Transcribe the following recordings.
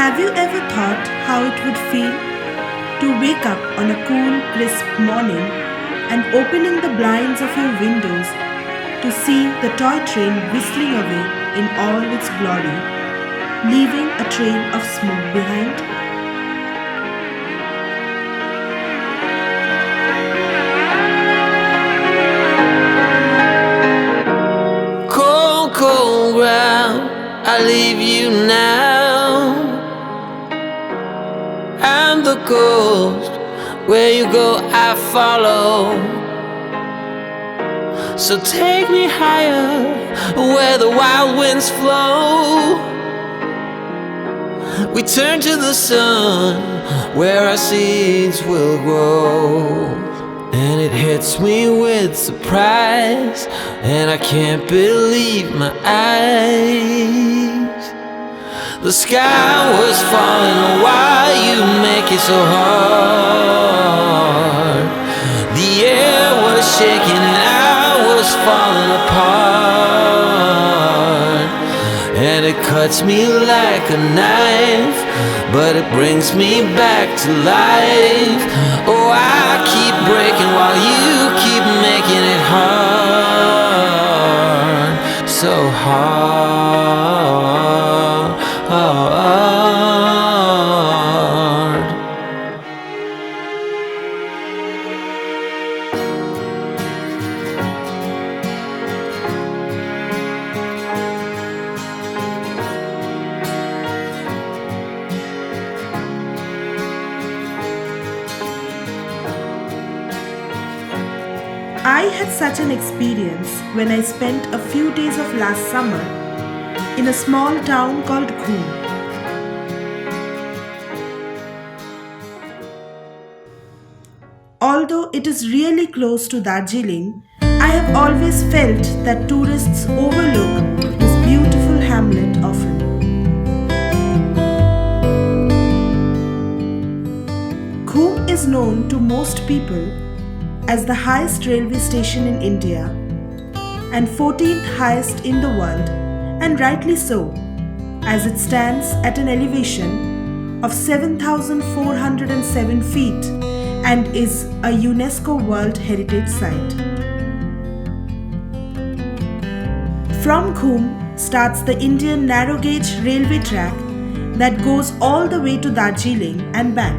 Have you ever thought how it would feel to wake up on a cool, crisp morning and opening the blinds of your windows to see the toy train whistling away in all its glory, leaving a trail of smoke behind? Cold, cold ground, I leave you now. I'm the ghost, where you go I follow. So take me higher, where the wild winds flow. We turn to the sun, where our seeds will grow. And it hits me with surprise, and I can't believe my eyes. The sky was falling, why you make it so hard? The air was shaking and I was falling apart. And it cuts me like a knife, but it brings me back to life. Oh, I keep breaking while you keep making it hard. So hard. I had such an experience when I spent a few days of last summer in a small town called Ghoom. Although it is really close to Darjeeling, I have always felt that tourists overlook this beautiful hamlet often. Ghoom is known to most people as the highest railway station in India and 14th highest in the world, and rightly so, as it stands at an elevation of 7,407 feet and is a UNESCO World Heritage Site. From Ghoom starts the Indian narrow gauge railway track that goes all the way to Darjeeling and back.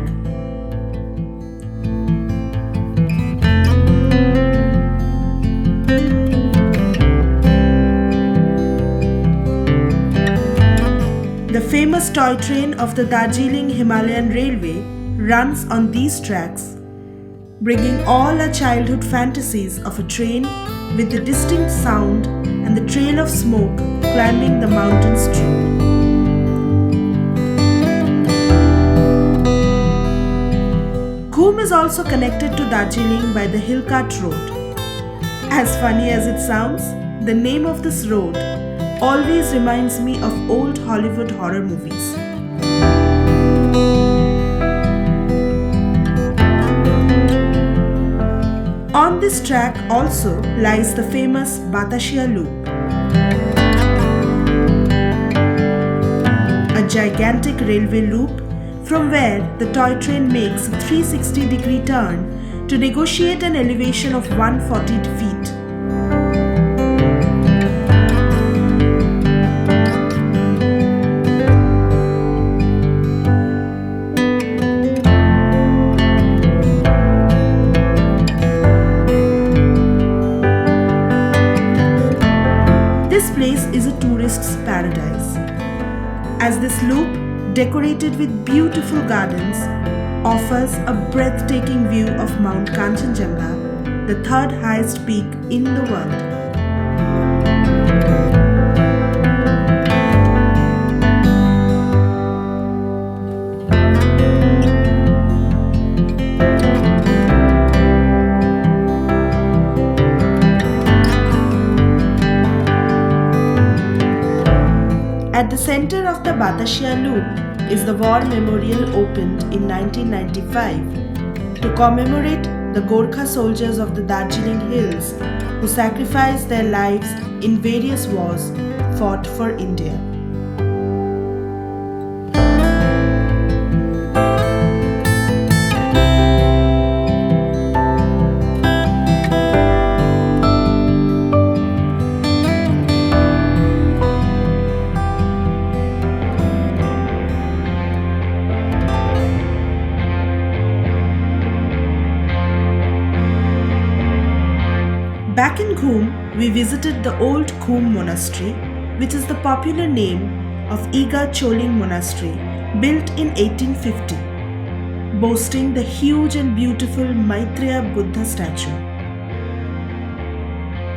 The famous toy train of the Darjeeling Himalayan Railway runs on these tracks, bringing all our childhood fantasies of a train with the distinct sound and the trail of smoke climbing the mountains true. Ghoom is also connected to Darjeeling by the Hillcart Road. As funny as it sounds, the name of this road always reminds me of old Hollywood horror movies. On this track also lies the famous Batashia Loop, a gigantic railway loop from where the toy train makes a 360-degree turn to negotiate an elevation of 140 feet. This place is a tourist's paradise, as this loop, decorated with beautiful gardens, offers a breathtaking view of Mount Kanchenjunga, the third highest peak in the world. At the center of the Batashia Loop is the war memorial opened in 1995 to commemorate the Gorkha soldiers of the Darjeeling Hills who sacrificed their lives in various wars fought for India. Back in Ghoom, we visited the old Ghoom monastery, which is the popular name of Iga Choling Monastery, built in 1850, boasting the huge and beautiful Maitreya Buddha statue.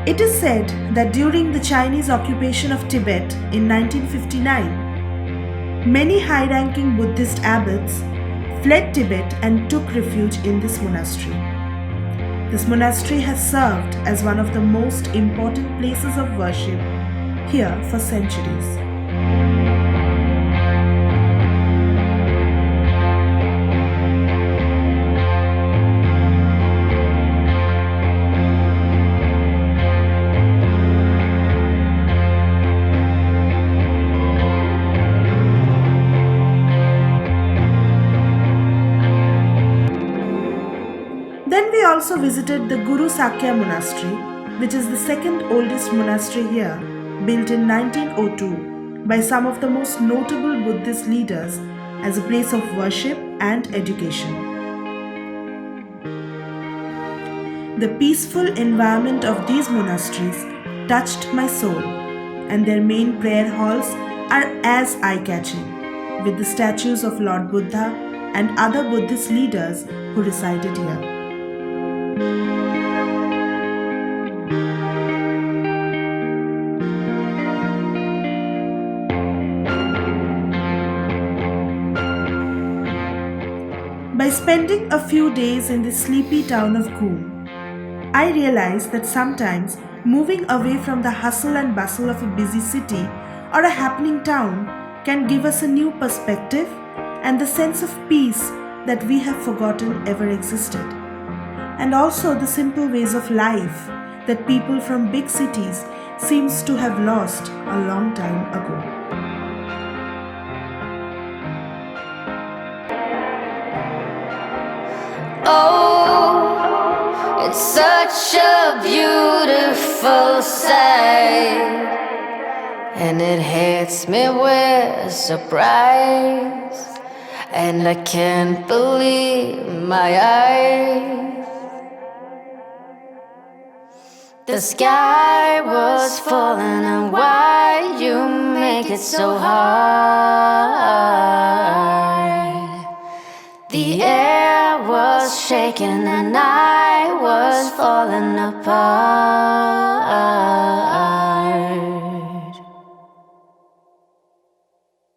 It is said that during the Chinese occupation of Tibet in 1959, many high-ranking Buddhist abbots fled Tibet and took refuge in this monastery. This monastery has served as one of the most important places of worship here for centuries. Then we also visited the Guru Sakya Monastery, which is the second oldest monastery here, built in 1902 by some of the most notable Buddhist leaders as a place of worship and education. The peaceful environment of these monasteries touched my soul, and their main prayer halls are as eye-catching, with the statues of Lord Buddha and other Buddhist leaders who resided here. By spending a few days in the sleepy town of Ghoom, I realized that sometimes moving away from the hustle and bustle of a busy city or a happening town can give us a new perspective and the sense of peace that we have forgotten ever existed. And also the simple ways of life that people from big cities seems to have lost a long time ago. Oh, it's such a beautiful sight, and it hits me with surprise, and I can't believe my eyes. The sky was falling, and why you make it so hard? The air was shaking and I was falling apart.